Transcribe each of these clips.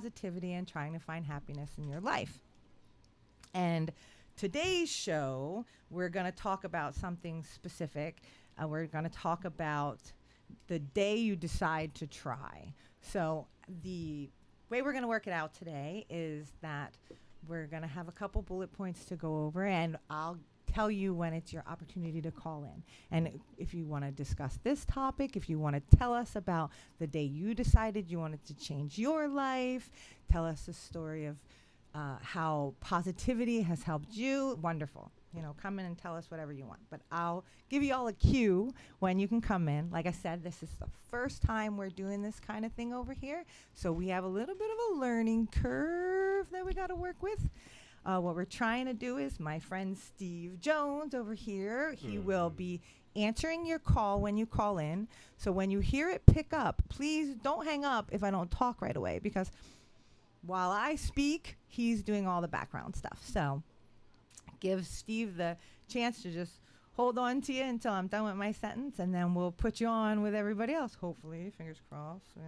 positivity and trying to find happiness in your life. And today's show, we're going to talk about something specific. We're going to talk about the day you decide to try. So, the way we're going to work it out today is that we're going to have a couple bullet points to go over, and I'll tell you when it's your opportunity to call in. And if you want to discuss this topic, if you want to tell us about the day you decided you wanted to change your life, tell us a story of how positivity has helped you. Wonderful. Come in and tell us whatever you want. But I'll give you all a cue when you can come in. Like I said, this is the first time we're doing this kind of thing over here. So we have a little bit of a learning curve that we got to work with. What we're trying to do is my friend Steve Jones over here, he will be answering your call when you call in. So when you hear it pick up, please don't hang up if I don't talk right away, because while I speak, he's doing all the background stuff. So give Steve the chance to just hold on to you until I'm done with my sentence, and then we'll put you on with everybody else, hopefully. Fingers crossed. Yeah.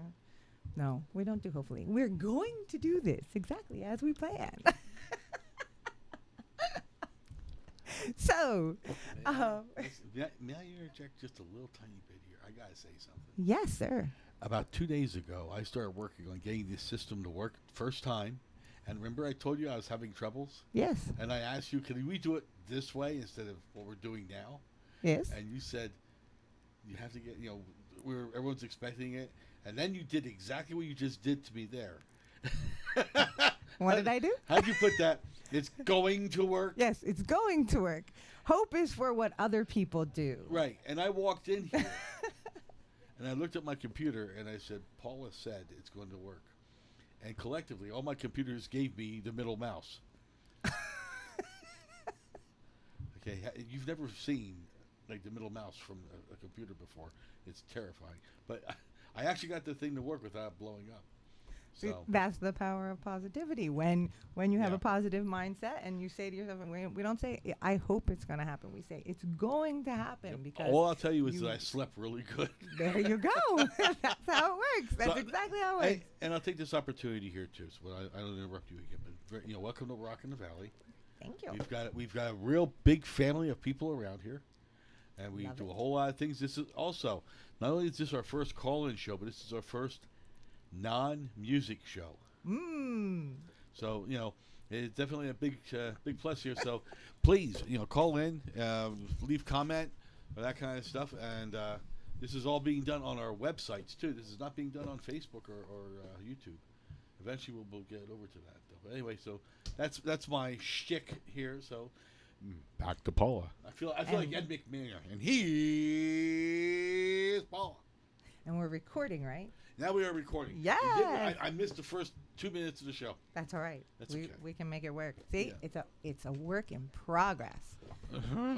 No, we don't do hopefully. We're going to do this exactly as we planned. So, may I interject just a little tiny bit here? I gotta say something. yes, sir. About 2 days ago, I started working on getting this system to work first time. And remember, I told you I was having troubles, Yes, and I asked you, "Can we do it this way instead of what we're doing now?" yes. And you said you have to get, everyone's expecting it, and then you did exactly what you just did to me there. What did I do? How'd you put that? It's going to work. Yes, it's going to work. Hope is for what other people do. Right. And I walked in here and I looked at my computer and I said, Paula said it's going to work. And collectively, all my computers gave me the middle mouse. Okay. You've never seen like the middle mouse from a computer before. It's terrifying. But I actually got the thing to work without blowing up. So That's the power of positivity. When you have Yeah. a positive mindset and you say to yourself, and we don't say, I hope it's going to happen. We say, it's going to happen, because all I'll tell you is that I slept really good. there you go. That's how it works. That's So, exactly how it works. And I'll take this opportunity here too, so I don't interrupt you again. But welcome to Rock in the Valley. Thank you. We've got a real big family of people around here, and we Love do it. a whole lot of things. This is also not only is this our first call-in show, but this is our first non-music show. So it's definitely a big plus here. So please call in, leave comment, or that kind of stuff, and this is all being done on our websites too. This is not being done on Facebook or YouTube. Eventually we'll get over to that though. But anyway, so that's my shtick here. So back to Paula. I feel like Ed McMahon, and here's Paula. And we're recording, right? Now we are recording. Yes. I missed the first 2 minutes of the show. That's all right. That's we, okay. we can make it work. See, Yeah. it's a work in progress.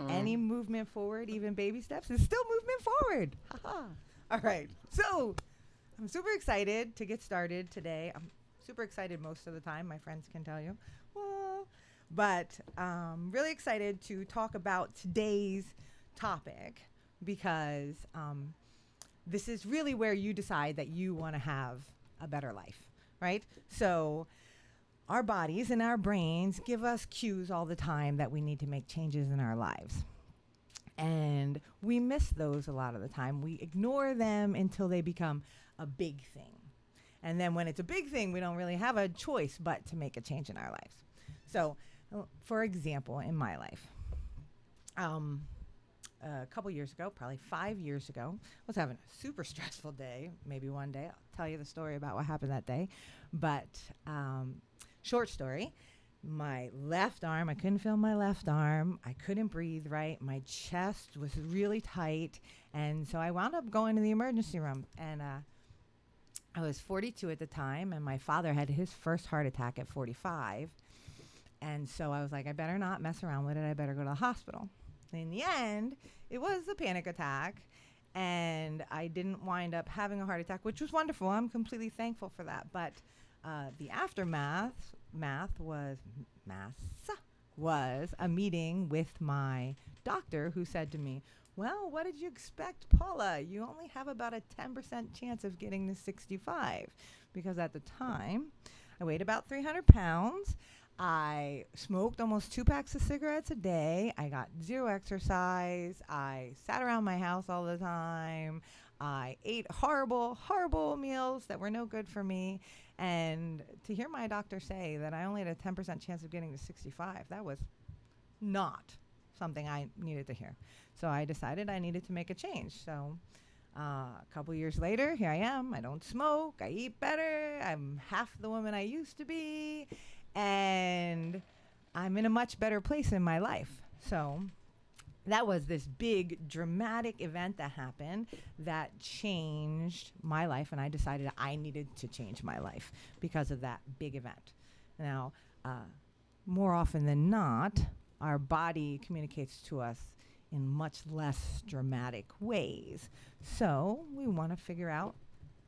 Any movement forward, even baby steps, is still movement forward. Ha-ha. All right. So I'm super excited to get started today. I'm super excited most of the time. My friends can tell you. Well, but really excited to talk about today's topic, because this is really where you decide that you want to have a better life, right? So our bodies and our brains give us cues all the time that we need to make changes in our lives. And we miss those a lot of the time. We ignore them until they become a big thing. And then when it's a big thing, we don't really have a choice but to make a change in our lives. So, for example, in my life, a couple years ago, probably 5 years ago, I was having a super stressful day. Maybe one day I'll tell you the story about what happened that day. But short story, my left arm, I couldn't feel my left arm. I couldn't breathe right. My chest was really tight. And so I wound up going to the emergency room. And I was 42 at the time, and my father had his first heart attack at 45. And so I was like, I better not mess around with it. I better go to the hospital. In the end, it was a panic attack, and I didn't wind up having a heart attack, which was wonderful. I'm completely thankful for that. But the aftermath was a meeting with my doctor, who said to me, well, what did you expect, Paula? You only have about a 10% chance of getting to 65. Because at the time, I weighed about 300 pounds. I smoked almost 2 packs of cigarettes a day. I got zero exercise. I sat around my house all the time. I ate horrible, horrible meals that were no good for me. And to hear my doctor say that I only had a 10% chance of getting to 65, that was not something I needed to hear. So I decided I needed to make a change. So a couple years later, here I am. I don't smoke. I eat better. I'm half the woman I used to be. And I'm in a much better place in my life. So that was this big dramatic event that happened that changed my life, and I decided I needed to change my life because of that big event. Now, more often than not, our body communicates to us in much less dramatic ways. So we want to figure out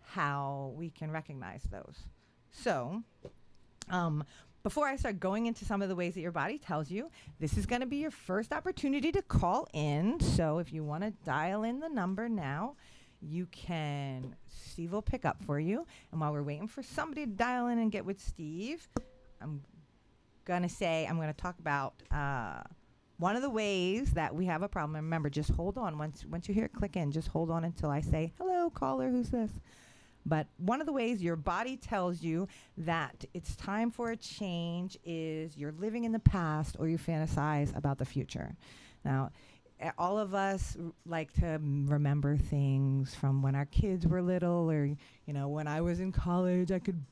how we can recognize those. So before I start going into some of the ways that your body tells you, this is going to be your first opportunity to call in. So if you want to dial in the number now, you can. Steve will pick up for you. And while we're waiting for somebody to dial in and get with Steve, I'm going to talk about one of the ways that we have a problem. And remember, just hold on. Once you hear it click in, just hold on until I say, hello, caller, who's this? But one of the ways your body tells you that it's time for a change is you're living in the past or you fantasize about the future. Now, all of us like to remember things from when our kids were little, or, when I was in college, I could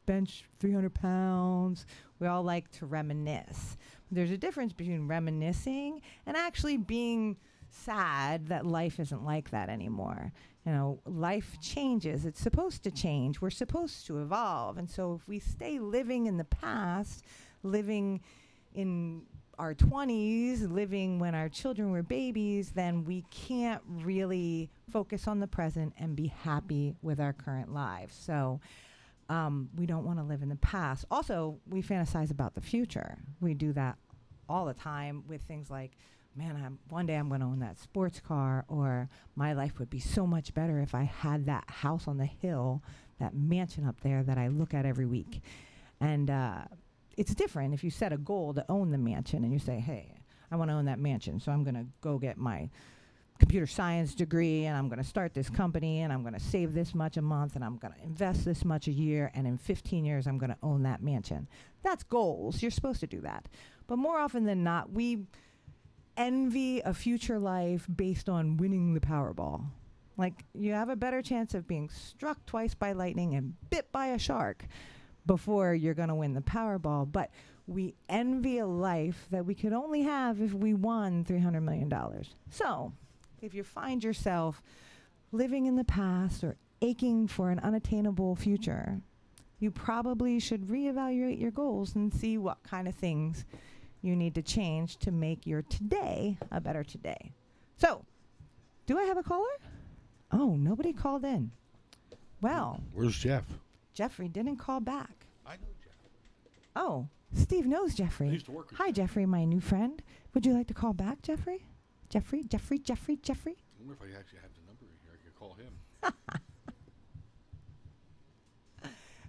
bench 300 pounds. We all like to reminisce. There's a difference between reminiscing and actually being sad that life isn't like that anymore. Life changes. It's supposed to change. We're supposed to evolve. And so if we stay living in the past, living in our 20s, living when our children were babies, then we can't really focus on the present and be happy with our current lives. So we don't want to live in the past. Also, we fantasize about the future. We do that all the time with things like, man, one day I'm going to own that sports car, or my life would be so much better if I had that house on the hill, that mansion up there that I look at every week. And it's different if you set a goal to own the mansion and you say, hey, I want to own that mansion, so I'm going to go get my computer science degree, and I'm going to start this company, and I'm going to save this much a month, and I'm going to invest this much a year, and in 15 years I'm going to own that mansion. That's goals. You're supposed to do that. But more often than not, we envy a future life based on winning the Powerball. Like, you have a better chance of being struck twice by lightning and bit by a shark before you're going to win the Powerball. But we envy a life that we could only have if we won $300 million. So if you find yourself living in the past or aching for an unattainable future, you probably should reevaluate your goals and see what kind of things you need to change to make your today a better today. So, do I have a caller? Oh, nobody called in. Well, Where's Jeff? Jeffrey didn't call back. I know Jeff. Oh, Steve knows Jeffrey. I used to work with Hi, Jeff. Jeffrey, my new friend. Would you like to call back, Jeffrey? Jeffrey? I wonder if I actually have the number in here. I could call him.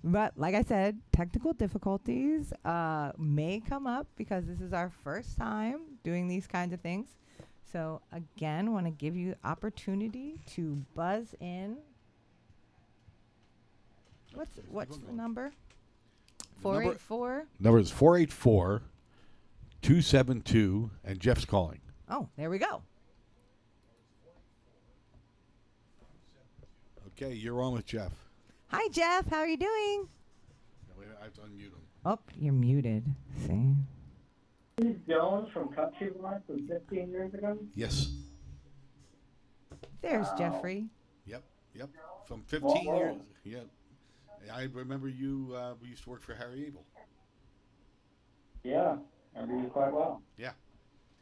But like I said, technical difficulties may come up because this is our first time doing these kinds of things. So again, want to give you opportunity to buzz in. What's the number? 484? Number is 484-272, and Jeff's calling. Oh, there we go. Okay, you're on with Jeff. Hi, Jeff. How are you doing? I have to unmute him. Oh, you're muted. See? Steve Jones from Country Line from 15 years ago? Yes. There's Wow. Jeffrey. Yep. From 15 Whoa. years. Yep. I remember you. We used to work for Harry Abel. Yeah, I remember you quite well. Yeah.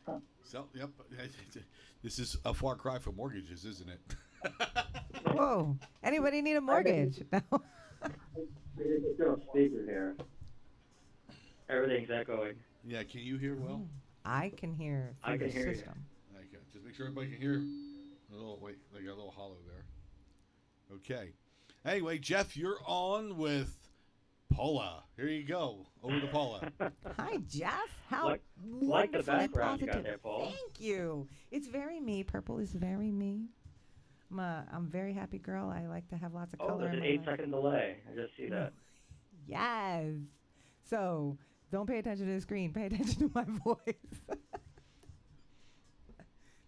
Huh. So, yep. This is a far cry from mortgages, isn't it? Whoa. Anybody need a mortgage? No. It's still a speaker here. Everything's echoing. Yeah. Can you hear well? I can hear through I can the hear you. system. Okay. Just make sure everybody can hear. They got a little hollow there. Okay. Anyway, Jeff, you're on with Paula, here you go. Over to Paula. Hi, Jeff. How Like the wonderfully background you got positive. there, Paula. Thank you. It's very me. Purple is very me. I'm a very happy girl. I like to have lots of Oh, color there's in an my 8 life. second delay. I just see that. Yes. So don't pay attention to the screen. Pay attention to my voice.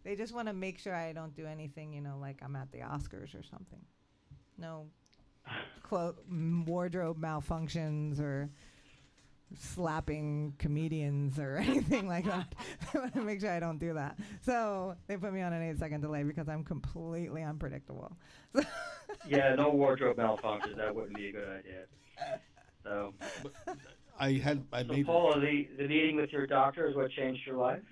They just want to make sure I don't do anything, like I'm at the Oscars or something. No wardrobe malfunctions or slapping comedians or anything like that. They want to make sure I don't do that. So they put me on an 8-second delay because I'm completely unpredictable. Yeah, no wardrobe malfunctions. That wouldn't be a good idea. So, I made. Paula, the meeting with your doctor is what changed your life?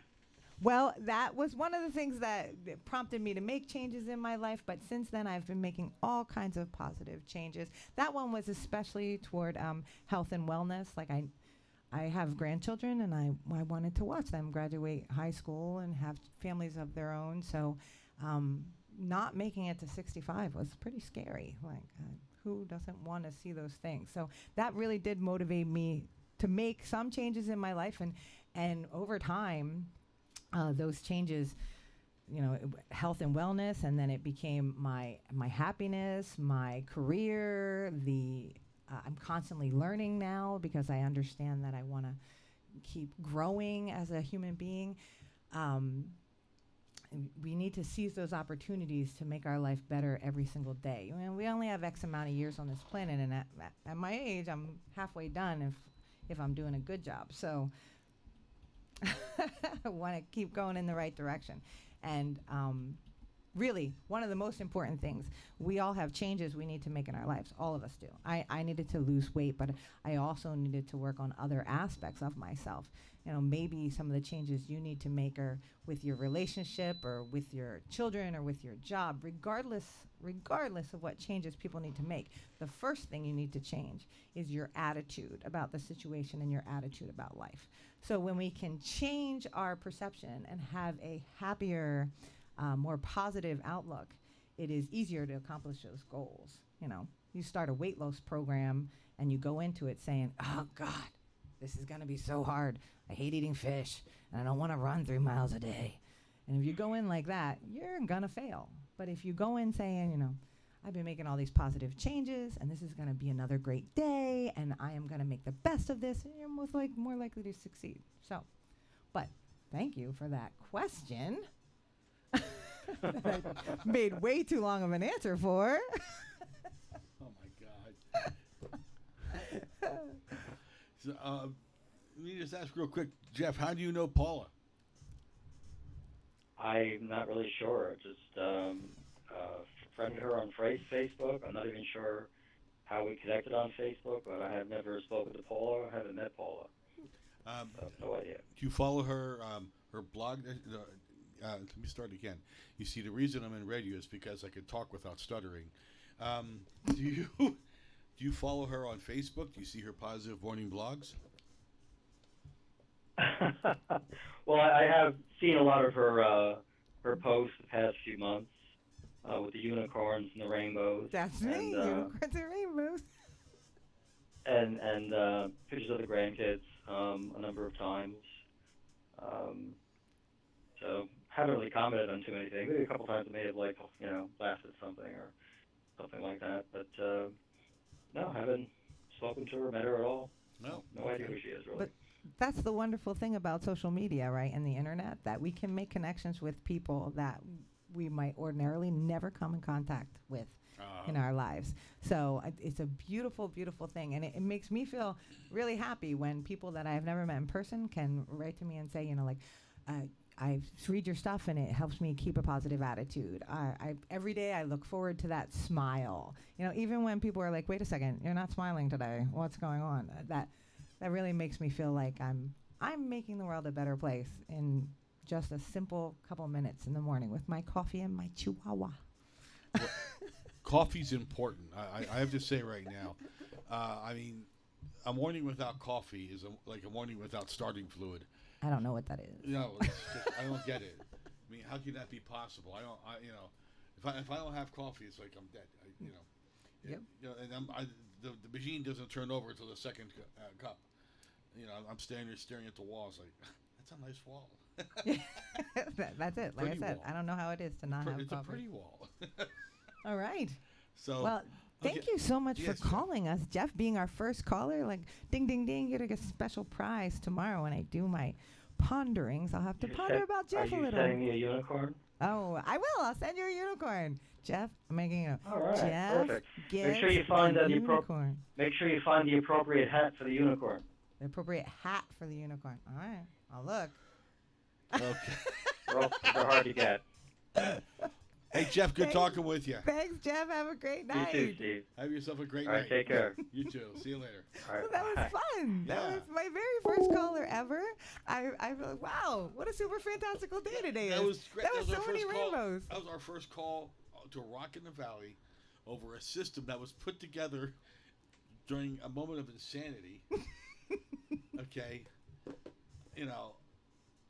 Well, that was one of the things that prompted me to make changes in my life. But since then, I've been making all kinds of positive changes. That one was especially toward health and wellness. Like I have grandchildren, and I wanted to watch them graduate high school and have families of their own. So not making it to 65 was pretty scary. Like, who doesn't want to see those things? So that really did motivate me to make some changes in my life. And over time, those changes, health and wellness, and then it became my happiness, my career. I'm constantly learning now because I understand that I want to keep growing as a human being. We need to seize those opportunities to make our life better every single day. We only have X amount of years on this planet, and at my age, I'm halfway done if I'm doing a good job. So I want to keep going in the right direction. And really, one of the most important things, we all have changes we need to make in our lives. All of us do. I needed to lose weight, but I also needed to work on other aspects of myself. Maybe some of the changes you need to make are with your relationship or with your children or with your job, regardless of what changes people need to make. The first thing you need to change is your attitude about the situation and your attitude about life. So when we can change our perception and have a happier, more positive outlook, it is easier to accomplish those goals. You start a weight loss program and you go into it saying, oh God, this is gonna be so hard. I hate eating fish and I don't wanna run 3 miles a day. And if you go in like that, you're gonna fail. But if you go in saying, I've been making all these positive changes and this is gonna be another great day and I am gonna make the best of this, and you're more likely to succeed. So, but thank you for that question. That I made way too long of an answer for. Oh my God. So, let me just ask real quick, Jeff. How do you know Paula? I'm not really sure. Just friended her on Facebook. I'm not even sure how we connected on Facebook, but I have never spoken to Paula. I haven't met Paula. I have no idea. Do you follow her her blog? Let me start again. You see, the reason I'm in radio is because I can talk without stuttering. Do you follow her on Facebook? Do you see her positive morning blogs? Well, I have seen a lot of her posts the past few months with the unicorns and the rainbows. That's me, unicorns and rainbows. And pictures of the grandkids a number of times. So haven't really commented on too many things. Maybe a couple times I may have laughed at something or something like that. But no, haven't spoken to her, met her at all. No idea who she is really. But that's the wonderful thing about social media, right, and the internet, that we can make connections with people that we might ordinarily never come in contact with in our lives. So it's a beautiful, beautiful thing, and it makes me feel really happy when people that I've never met in person can write to me and say, I read your stuff and it helps me keep a positive attitude. Every day I look forward to that smile. Even when people are like, wait a second, you're not smiling today. What's going on? That really makes me feel like I'm making the world a better place in just a simple couple minutes in the morning with my coffee and my chihuahua. Well, coffee's important. I have to say right now. I mean, a morning without coffee is like a morning without starting fluid. I don't know what that is. No, it's just, I don't get it. I mean, how can that be possible? If I don't have coffee, it's like I'm dead. Yep. And the machine doesn't turn over until the second cup. You know, I'm standing there staring at the wall. It's like, that's a nice wall. That's it. Like I Pretty said, wall. I don't know how it is to not have It's coffee. a pretty wall. All right. So Well, thank okay. you so much Yes, for calling us, Jeff, being our first caller. Like, ding, ding, ding, you're going to get a special prize tomorrow when I do my ponderings. I'll have to ponder about Are Jeff a you little. sending me a unicorn? Oh, I will. I'll send you a unicorn. Jeff, I'm making a All right, Jeff perfect. gets Make sure you find a the unicorn. Make sure you find the appropriate hat for the unicorn. The appropriate hat for the unicorn. All right. I'll look. Okay. They're hard to get. Hey, Jeff, good Thanks. talking with you. Thanks, Jeff. Have a great You night. too, Steve. Have yourself a great All right, night. take care. You too. See you later. All right, Well, that was bye. fun. That Yeah. was my very first caller ever. I feel like, wow, what a super fantastical day today That is. was great. That was our so many first call. rainbows. That was our first call to Rock in the Valley over a system that was put together during a moment of insanity. Okay, you know,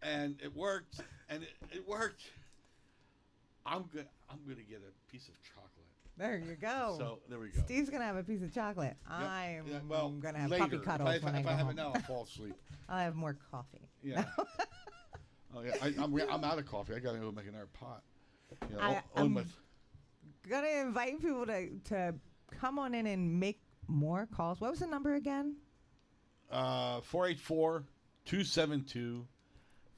and it worked, and it worked. I'm gonna get a piece of chocolate. There you go. So there we go. Steve's gonna have a piece of chocolate. I'm well, gonna have later. puppy cuddles if when I if go I have home. it now, I'll fall asleep. I'll have more coffee. Yeah. Oh yeah, I'm out of coffee. I gotta go make another pot. You know, I'm with gonna invite people to come on in and make more calls. What was the number again?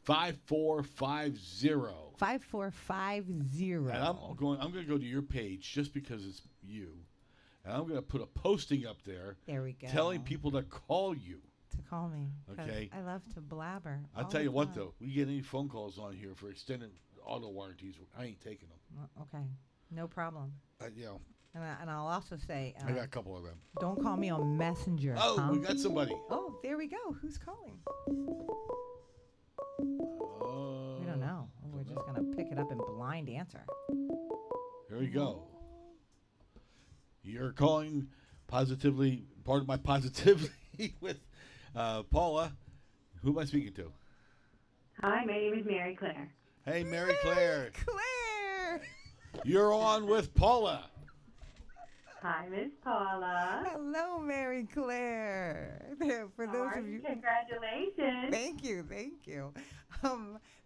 484-272-5450. 5450. And I'm gonna go to your page just because it's you, and I'm gonna put a posting up there There we go. telling people to call you. to call me. 'Cause Okay. I love to blabber. I'll all tell the you what time. though, we get any phone calls on here for extended auto warranties, I ain't taking them. Okay. No problem. You know, And I'll also say, I got a couple of them. don't call me on Messenger. Oh, huh? we got somebody. Oh, there we go. Who's calling? Oh, We don't know. We're just going to pick it up and blind answer. Here we go. You're calling positively, part of my positivity with Paula. Who am I speaking to? Hi, my name is Mary Claire. Hey, Mary Claire. Claire! You're on with Paula. Hi, Miss Paula. Hello, Mary Claire. For How those are of you? you. Congratulations. Thank you.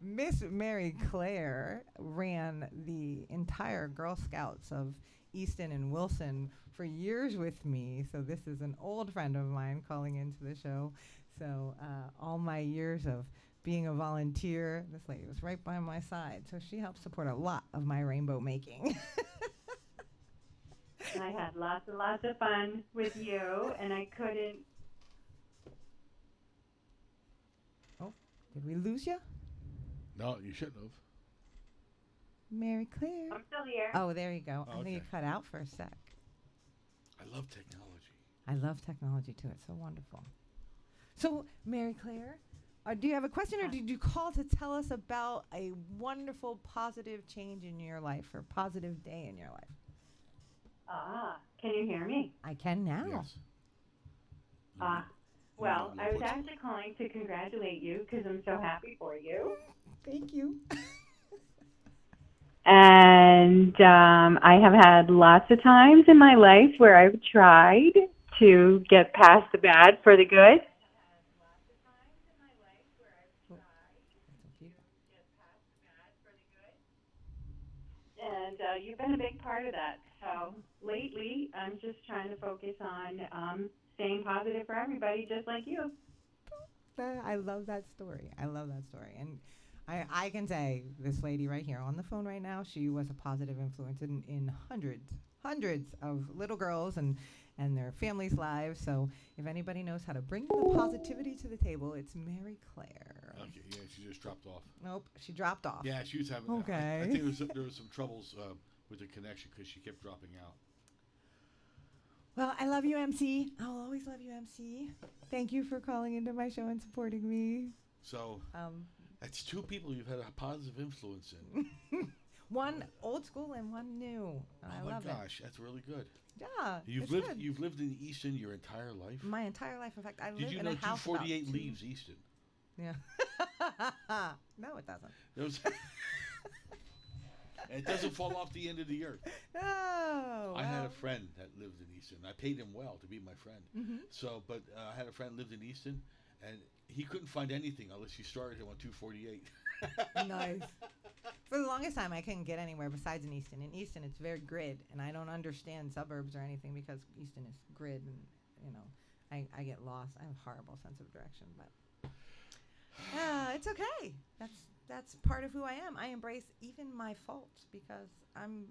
Miss Mary Claire ran the entire Girl Scouts of Easton and Wilson for years with me. So this is an old friend of mine calling into the show. So all my years of being a volunteer, this lady was right by my side. So she helped support a lot of my rainbow making. I had lots and lots of fun with you, and I couldn't. Did we lose you? No, you shouldn't have. Mary Claire. I'm still here. Oh, there you go. Oh, I think you okay. cut out for a sec. I love technology. I love technology too. It's so wonderful. So, Mary Claire, do you have a question, or did you call to tell us about a wonderful, positive change in your life or positive day in your life? Can you hear me? I can now. Yes. Well, No, I was what's- actually calling to congratulate you because I'm so happy for you. Thank you. And I have had lots of times in my life where I've tried to get past the bad for the good. And you've been a big part of that. So lately, I'm just trying to focus on staying positive for everybody, just like you. I love that story. And I can say this lady right here on the phone right now, she was a positive influence in hundreds of little girls and their families' lives. So if anybody knows how to bring the positivity to the table, it's Mary Claire. Okay, yeah, she just dropped off. Nope, she dropped off. Yeah, she was having. Okay. I think there was some troubles with the connection because she kept dropping out. Well, I love you, MC. I'll always love you, MC. Thank you for calling into my show and supporting me. So that's two people you've had a positive influence in. One old school and one new. I Oh love my gosh, that's really good. it. Yeah, it's You've good. lived in Easton your entire life. My entire life. In fact, I Did live you in know a house about 248 two- leaves Easton? Yeah. No, it doesn't. There was And it doesn't fall off the end of the earth. Oh, I had well. a friend that lived in Easton. I paid him well to be my friend. Mhm. So, but I had a friend lived in Easton, and he couldn't find anything unless you started him on 248. Nice. For the longest time, I couldn't get anywhere besides in Easton. In Easton, it's very grid, and I don't understand suburbs or anything because Easton is grid, and I get lost. I have a horrible sense of direction, but it's okay. That's part of who I am. I embrace even my faults because I'm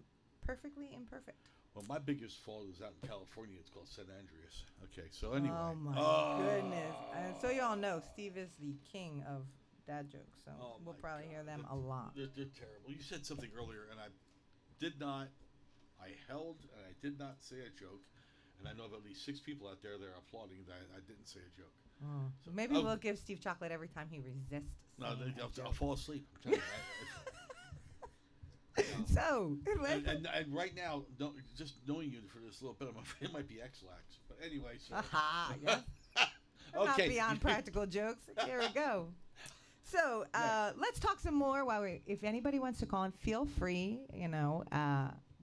perfectly imperfect. Well, my biggest fault is out in California. It's called San Andreas. Okay, so anyway. Oh my goodness! So you all know, Steve is the king of dad jokes, so Oh we'll my probably God. hear them a lot. They're terrible. You said something earlier, and I held and I did not say a joke. And I know of at least 6 people out there that are applauding that I didn't say a joke. Oh. So maybe Oh. we'll give Steve chocolate every time he resists. No, saying a I'll joke. fall asleep. I'm telling you. So, And right now, just knowing you for this little bit, I'm afraid it might be X-Lax. But anyway, so. aha, yes. I'm not Okay. beyond practical jokes. Here we go. So let's talk some more. If anybody wants to call in, feel free.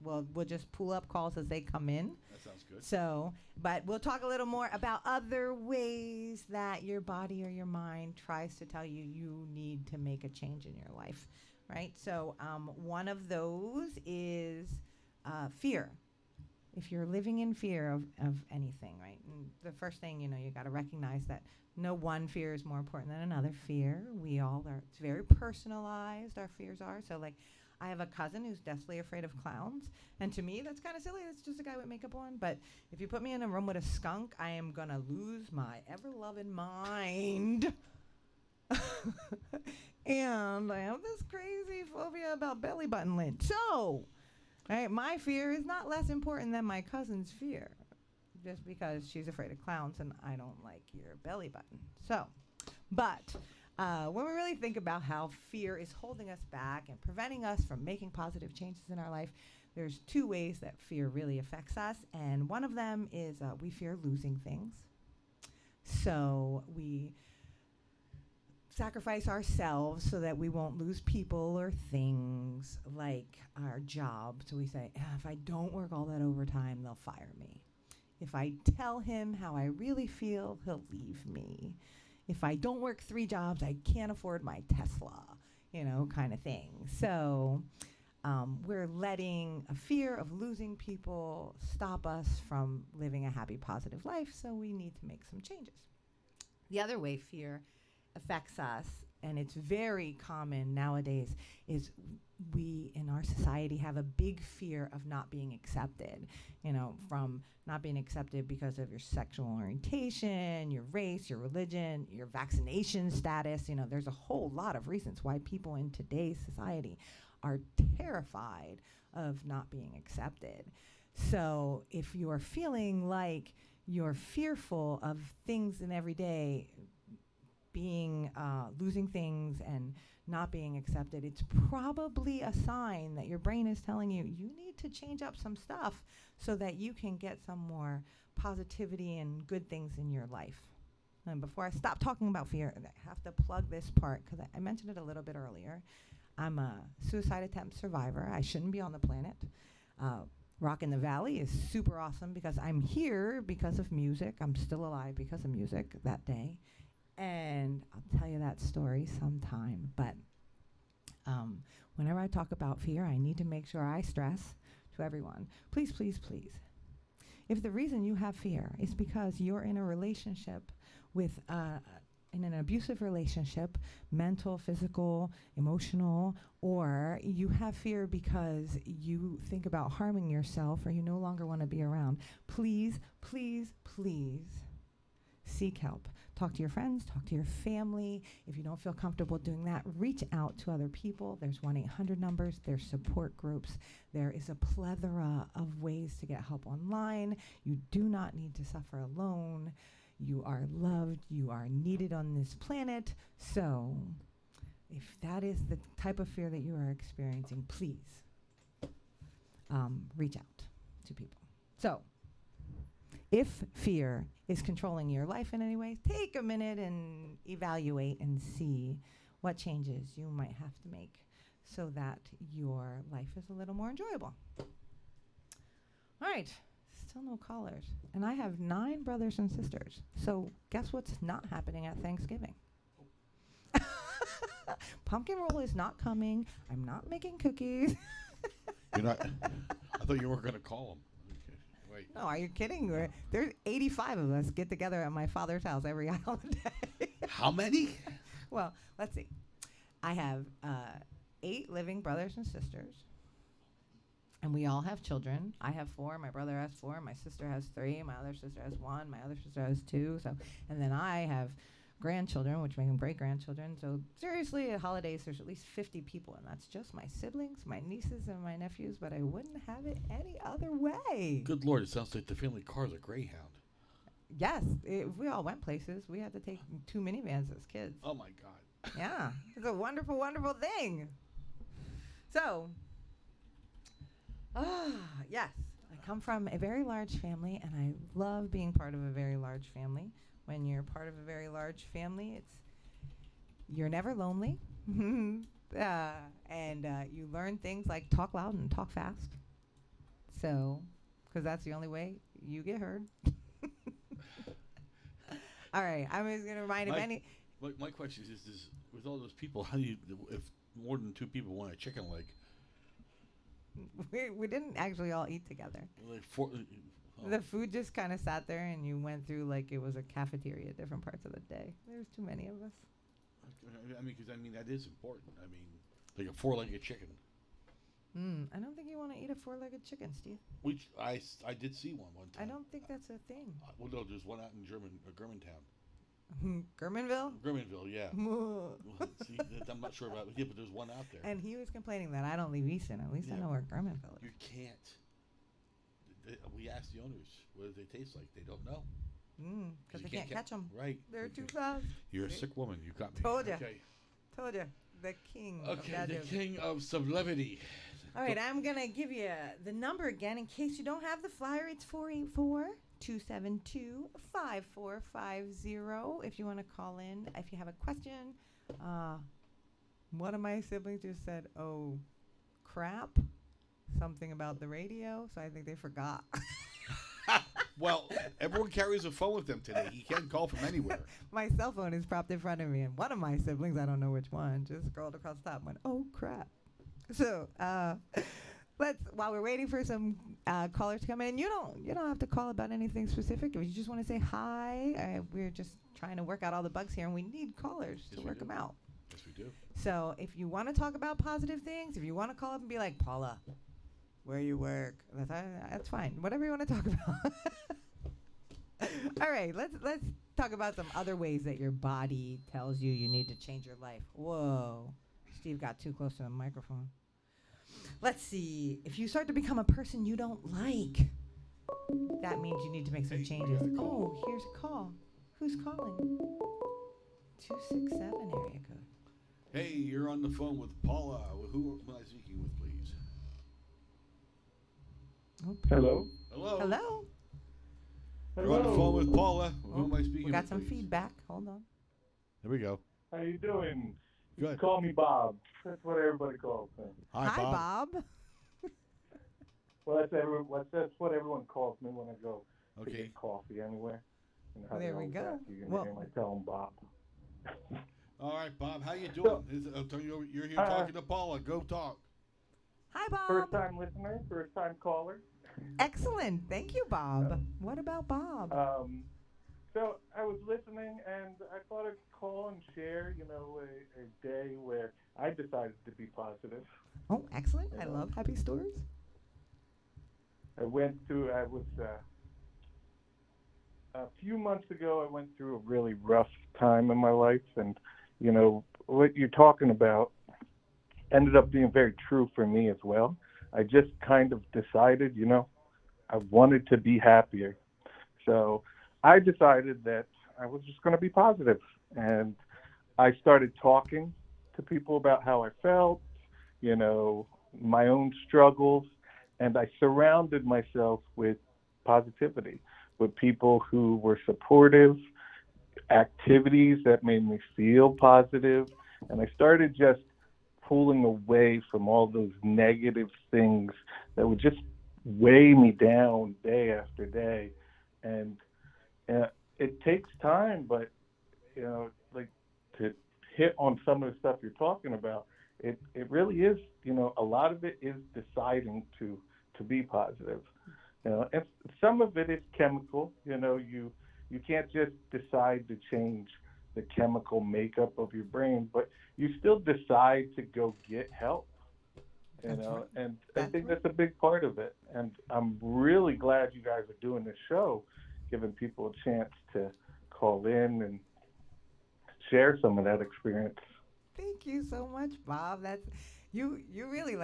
We'll just pull up calls as they come in. That sounds good. So, but we'll talk a little more about other ways that your body or your mind tries to tell you you need to make a change in your life, right? So, one of those is fear. If you're living in fear of anything, right? And the first thing, you got to recognize that no one fear is more important than another fear. We all are. It's very personalized, our fears are. So, like, I have a cousin who's deathly afraid of clowns. And to me, that's kind of silly. That's just a guy with makeup on. But if you put me in a room with a skunk, I am going to lose my ever-loving mind. And I have this crazy phobia about belly button lint. So, right, my fear is not less important than my cousin's fear. Just because she's afraid of clowns and I don't like your belly button. So, but when we really think about how fear is holding us back and preventing us from making positive changes in our life, there's 2 ways that fear really affects us. And one of them is we fear losing things. So we sacrifice ourselves so that we won't lose people or things like our job. So we say, if I don't work all that overtime, they'll fire me. If I tell him how I really feel, he'll leave me. If I don't work 3 jobs, I can't afford my Tesla, kind of thing. So we're letting a fear of losing people stop us from living a happy, positive life. So we need to make some changes. The other way fear affects us, and it's very common nowadays, is we in our society have a big fear of not being accepted, from not being accepted because of your sexual orientation, your race, your religion, your vaccination status. There's a whole lot of reasons why people in today's society are terrified of not being accepted. So if you're feeling like you're fearful of things in every day, being losing things and not being accepted, it's probably a sign that your brain is telling you need to change up some stuff so that you can get some more positivity and good things in your life. And before I stop talking about fear, I have to plug this part because I mentioned it a little bit earlier. I'm a suicide attempt survivor. I shouldn't be on the planet. Rock in the Valley is super awesome because I'm here because of music. I'm still alive because of music that day. And I'll tell you that story sometime. But whenever I talk about fear, I need to make sure I stress to everyone, please, please, please. If the reason you have fear is because you're in a relationship with, in an abusive relationship, mental, physical, emotional, or you have fear because you think about harming yourself or you no longer want to be around, please, please, please seek help. Talk to your friends, talk to your family. If you don't feel comfortable doing that, reach out to other people. There's 1-800 numbers, there's support groups. There is a plethora of ways to get help online. You do not need to suffer alone. You are loved, you are needed on this planet. So if that is the type of fear that you are experiencing, please reach out to people. So if fear is controlling your life in any way, take a minute and evaluate and see what changes you might have to make so that your life is a little more enjoyable. All right, still no callers. And I have 9 brothers and sisters. So guess what's not happening at Thanksgiving? Pumpkin roll is not coming. I'm not making cookies. You're not. I thought you weren't going to call them. Okay. Wait. No, are you kidding? There's 85 of us get together at my father's house every holiday. How many? Well, let's see. I have 8 living brothers and sisters. And we all have children. I have 4. My brother has 4. My sister has 3. My other sister has 1. My other sister has 2. So, and then I have grandchildren, which make them great-grandchildren. So seriously, at holidays, there's at least 50 people, and that's just my siblings, my nieces, and my nephews, but I wouldn't have it any other way. Good Lord, it sounds like the family car is a Greyhound. Yes, if we all went places. We had to take 2 minivans as kids. Oh, my God. Yeah, it's a wonderful, wonderful thing. So, yes, I come from a very large family, and I love being part of a very large family. When you're part of a very large family, you're never lonely, and you learn things like talk loud and talk fast. So, because that's the only way you get heard. All right, I was going to remind him My question is with all those people, how do you, if more than 2 people want a chicken leg? We didn't actually all eat together. Like 4. The food just kind of sat there, and you went through like it was a cafeteria at different parts of the day. There's too many of us. I mean, because that is important. I mean, like a 4-legged chicken. I don't think you want to eat a 4-legged chicken, Steve. Which I did see one time. I don't think that's a thing. Well, no, there's one out in Germantown. Germanville? Germanville, yeah. Well, see, I'm not sure about it, but there's one out there. And he was complaining that I don't leave Easton. At least I know where Germanville is. You can't. We asked the owners what do they taste like. They don't know. Because they can't catch them. Right. They're too fast. You're a sick woman. You got me. Told ya. Okay. Told you. The king. Okay, of the jokes. king of sublevity. All right, I'm going to give you the number again in case you don't have the flyer. It's 484-272-5450 if you want to call in. If you have a question. One of my siblings just said, oh, crap. Something about the radio, so I think they forgot. Well, everyone carries a phone with them today. You can't call from anywhere. My cell phone is propped in front of me, and one of my siblings, I don't know which one, just scrolled across the top and went, oh, crap. So while we're waiting for some callers to come in, you don't have to call about anything specific. If you just want to say hi, we're just trying to work out all the bugs here, and we need callers to work them out. Yes, we do. So if you want to talk about positive things, if you want to call up and be like, Paula, where you work, that's fine. Whatever you want to talk about. All right, let's talk about some other ways that your body tells you need to change your life. Whoa, Steve got too close to the microphone. Let's see. If you start to become a person you don't like, that means you need to make some changes. Oh, here's a call. Who's calling? 267 area code. Hey, you're on the phone with Paula. Who am I speaking with, please? Hello. Hello. Hello. You're on the phone with Paula. Who am I speaking with? We got some please? feedback. Hold on. There we go. How you doing? Good. You call me Bob. That's what everybody calls me. Hi, Bob. Well, that's what everyone calls me when I go to Okay. get coffee anywhere. You know how There they we always go. ask you your Well- name. I tell them Bob. All right, Bob. How you doing? You're here talking to Paula. Go talk. Hi, Bob. First time listener, first time caller. Excellent. Thank you, Bob. What about Bob? So I was listening, and I thought I'd call and share, a day where I decided to be positive. Oh, excellent. I love happy stories. A few months ago, I went through a really rough time in my life, and, what you're talking about ended up being very true for me as well. I just kind of decided, I wanted to be happier. So I decided that I was just going to be positive, and I started talking to people about how I felt, my own struggles, and I surrounded myself with positivity, with people who were supportive, activities that made me feel positive, and I started just pulling away from all those negative things that would just weigh me down day after day. And it takes time, but like, to hit on some of the stuff you're talking about, it really is, a lot of it is deciding to be positive. And some of it is chemical. You can't just decide to change the chemical makeup of your brain, but you still decide to go get help. That's right. And I That's think right. that's a big part of it. And I'm really glad you guys are doing this show, giving people a chance to call in and share some of that experience. Thank you so much, Bob. That's you. You really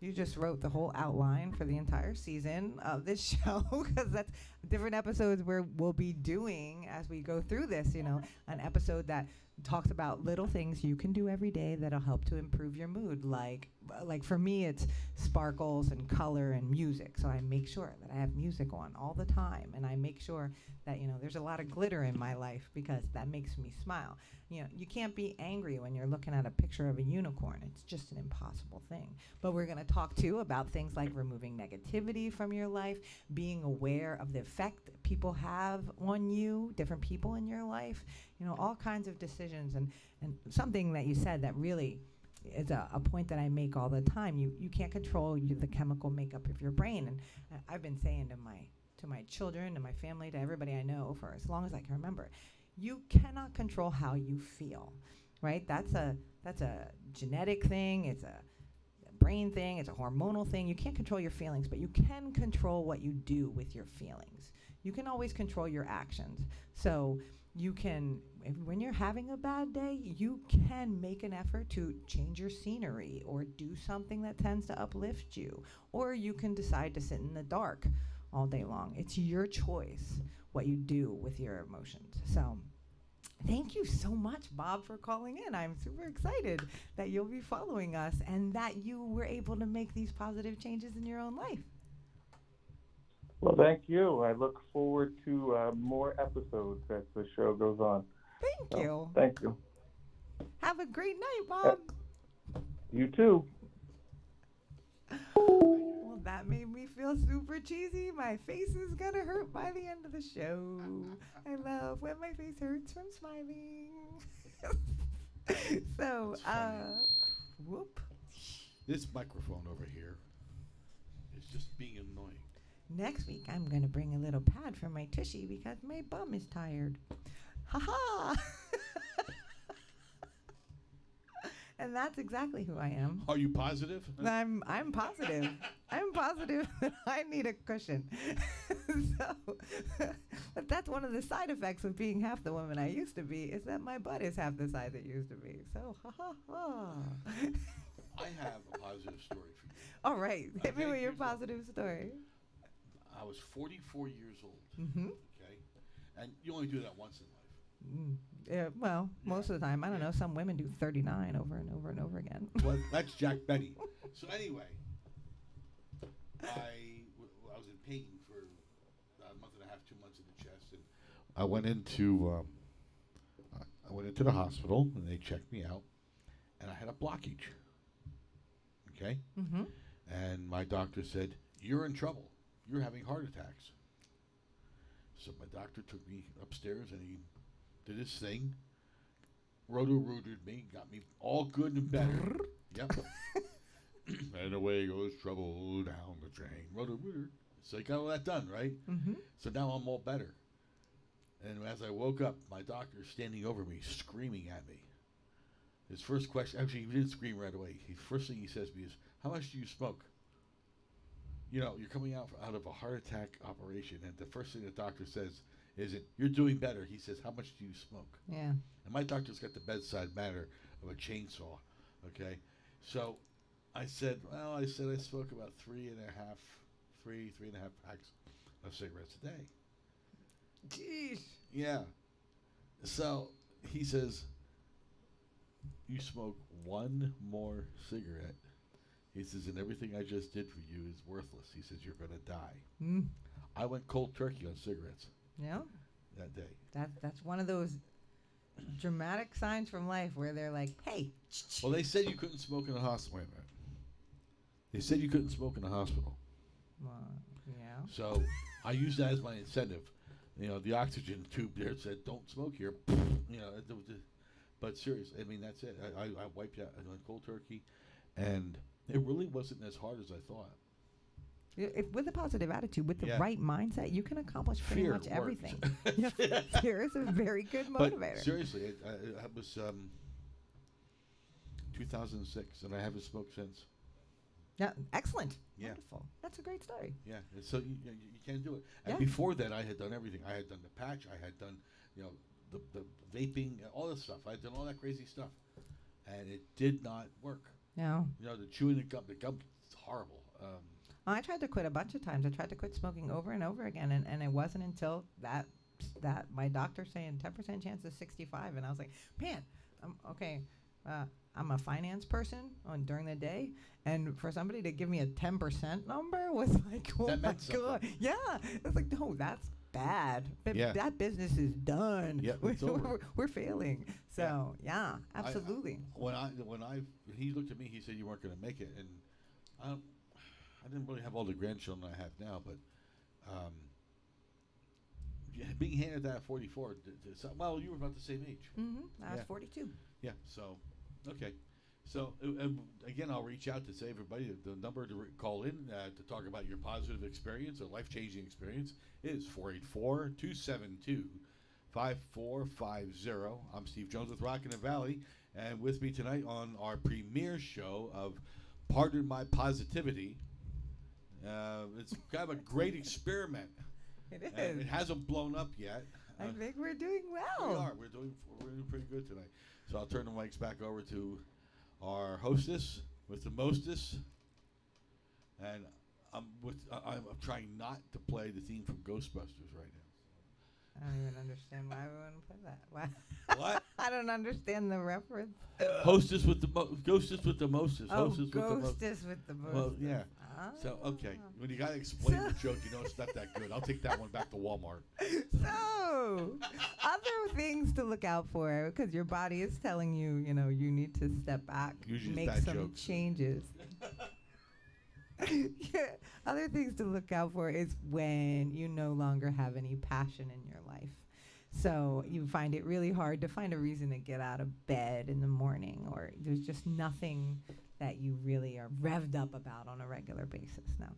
you just wrote the whole outline for the entire season of this show because that's different episodes where we'll be doing as we go through this. An episode that talks about little things you can do every day that'll help to improve your mood. Like for me, it's sparkles and color and music. So I make sure that I have music on all the time, and I make sure that there's a lot of glitter in my life because that makes me smile. You can't be angry when you're looking at a picture of a unicorn. It's just an impossible thing. But we're going to talk too about things like removing negativity from your life, being aware of the effect that people have on you, different people in your life, all kinds of decisions. And something that you said that really is a point that I make all the time. You can't control the chemical makeup of your brain. And I've been saying to my children and my family, to everybody I know for as long as I can remember, you cannot control how you feel, right? That's a genetic thing. It's a brain thing. It's a hormonal thing. You can't control your feelings, but you can control what you do with your feelings. You can always control your actions. So you can, when you're having a bad day, you can make an effort to change your scenery or do something that tends to uplift you. Or you can decide to sit in the dark all day long. It's your choice what you do with your emotions. So thank you so much, Bob, for calling in. I'm super excited that you'll be following us and that you were able to make these positive changes in your own life. Well, thank you. I look forward to more episodes as the show goes on. Thank you. Thank you. Have a great night, Bob. You too. Well, that made me feel super cheesy. My face is going to hurt by the end of the show. I love when my face hurts from smiling. So, whoop. This microphone over here is just being annoying. Next week, I'm going to bring a little pad for my tushy because my bum is tired. Ha-ha! And that's exactly who I am. Are you positive? I'm positive. I'm positive that I need a cushion. But that's one of the side effects of being half the woman I used to be, is that my butt is half the size it used to be. So, I have a positive story for you. All right. Hit me Okay, with your here's one. positive story. I was 44 years old. Mm-hmm. Okay, and you only do that once in life. Yeah, well, Yeah. most of the time. I don't Yeah. know. Some women do 39 over and over and over again. Well, that's Jack Benny. So anyway, I was in pain for a month and a half, 2 months in the chest, and I went into the hospital, and they checked me out, and I had a blockage. Okay, Mm-hmm. and my doctor said, "You're in trouble. You're having heart attacks." So my doctor took me upstairs, and he did his thing, roto-rooted me, got me all good and better. Yep. And away goes trouble down the drain. Roto-rooter. So I got all that done, right? Mm-hmm. So now I'm all better. And as I woke up, my doctor's standing over me, screaming at me. His first question, actually, he didn't scream right away. First thing he says to me is, "How much do you smoke?" You're coming out of a heart attack operation, and the first thing the doctor says isn't, "You're doing better." He says, "How much do you smoke?" Yeah. And my doctor's got the bedside manner of a chainsaw, okay? So I said, I smoke about three and a half packs of cigarettes a day. Jeez. Yeah. So he says, "You smoke one more cigarette." He says, "and everything I just did for you is worthless." He says, "You're going to die." Mm. I went cold turkey on cigarettes Yeah. that day. That's one of those dramatic signs from life where they're like, hey. Well, they said you couldn't smoke in a hospital. Wait a minute. They said you couldn't smoke in a hospital. Yeah. So I used that as my incentive. You know, the oxygen tube there said, don't smoke here. You know, but seriously, I mean, that's it. I wiped out, I went cold turkey, and it really wasn't as hard as I thought. With a positive attitude, with the Yeah. right mindset, you can accomplish pretty Fear much works. everything. Yeah, fear is a very good But motivator. seriously, it was 2006, and I haven't smoked since. Yeah, excellent. Yeah. Wonderful. That's a great story. Yeah, and so you can't do it. And Yeah. before that, I had done everything. I had done the patch. I had done, you know, the vaping, all this stuff. I had done all that crazy stuff, and it did not work. No. You know, the chewing the gum is horrible. I tried to quit a bunch of times. I tried to quit smoking over and over again, and it wasn't until that my doctor saying 10% chance is 65, and I was like, man, okay. I'm a finance person during the day, and for somebody to give me a 10% number was like, oh That my meant something. god, yeah. It's like, no, that's bad. Yeah. That business is done. Yeah, it's over. We're failing. So yeah, absolutely. When he looked at me, he said you weren't going to make it, and I didn't really have all the grandchildren I have now, but being handed that at 44, well, you were about the same age. I was Yeah. 42. Yeah. So, okay. So again, I'll reach out to say everybody the number to call in to talk about your positive experience or life-changing experience is 484-272-5450. I'm Steve Jones with Rockin' the Valley, and with me tonight on our premiere show of Pardon My Positivity. It's kind of a great experiment. It is. And it hasn't blown up yet. I think we're doing We well. are. We're doing pretty good tonight. So I'll turn the mics back over to our hostess with the mostest, and I'm trying not to play the theme from Ghostbusters right now. I don't even understand why we want to play that. Why? What? I don't understand the reference. Hostess with the ghostess with the mostest. Oh, Hostess with the most. ghostess with the most. Well, yeah. So okay, when you gotta explain the joke, you know it's not that good. I'll take that one back to Walmart. So, other things to look out for, because your body is telling you, you know, you need to step back, Usually make bad some jokes. changes. Yeah. Other things to look out for is when you no longer have any passion in your life. So you find it really hard to find a reason to get out of bed in the morning, or there's just nothing that you really are revved up about on a regular basis. Now,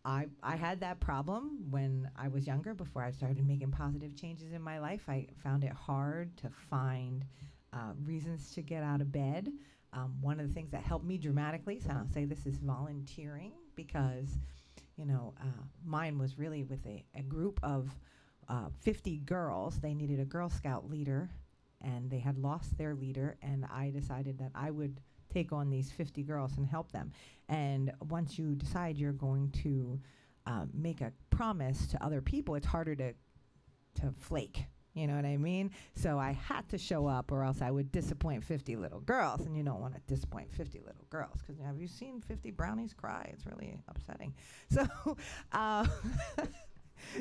I had that problem when I was younger. Before I started making positive changes in my life, I found it hard to find reasons to get out of bed. One of the things that helped me dramatically, so I'll say this is volunteering, because, you know, mine was really with a group of 50 girls. They needed a Girl Scout leader, and they had lost their leader, and I decided that I would take on these 50 girls and help them. And once you decide you're going to make a promise to other people, it's harder to flake. You know what I mean? So I had to show up, or else I would disappoint 50 little girls. And you don't want to disappoint 50 little girls, because have you seen 50 brownies cry? It's really upsetting.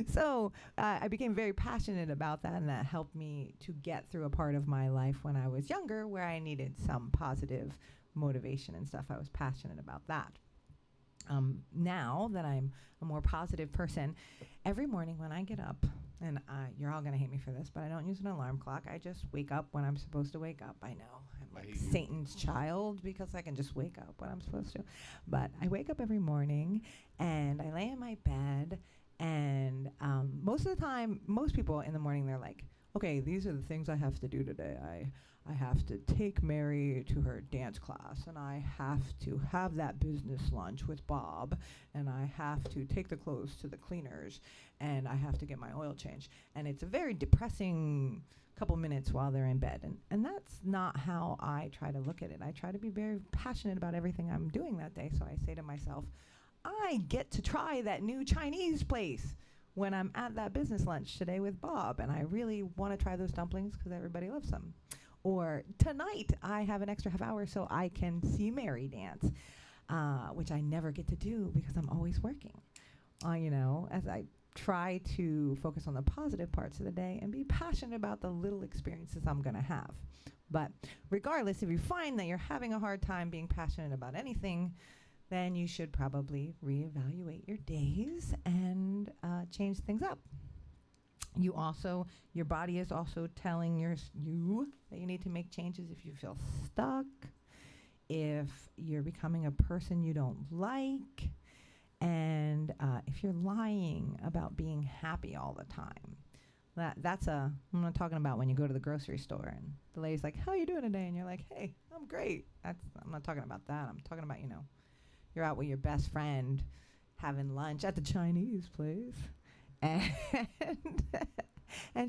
So I became very passionate about that, and that helped me to get through a part of my life when I was younger where I needed some positive motivation and stuff. I was passionate about that. Now that I'm a more positive person, every morning when I get up, and you're all going to hate me for this, but I don't use an alarm clock. I just wake up when I'm supposed to wake up. I know. I'm I like hate you. Satan's child, because I can just wake up when I'm supposed to. But I wake up every morning, and I lay in my bed, and most of the time, most people in the morning, they're like, okay, these are the things I have to do today. I have to take Mary to her dance class, and I have to have that business lunch with Bob, and I have to take the clothes to the cleaners, and I have to get my oil changed. And it's a very depressing couple minutes while they're in bed. And that's not how I try to look at it. I try to be very passionate about everything I'm doing that day. So I say to myself, I get to try that new Chinese place when I'm at that business lunch today with Bob, and I really want to try those dumplings because everybody loves them. Or tonight, I have an extra half hour so I can see Mary dance, which I never get to do because I'm always working. You know, as I try to focus on the positive parts of the day and be passionate about the little experiences I'm going to have. But regardless, if you find that you're having a hard time being passionate about anything, then you should probably reevaluate your days and change things up. Your body is also telling you that you need to make changes if you feel stuck, if you're becoming a person you don't like, and if you're lying about being happy all the time. I'm not talking about when you go to the grocery store and the lady's like, how are you doing today? And you're like, hey, I'm great. I'm not talking about that. I'm talking about, you're out with your best friend having lunch at the Chinese place. And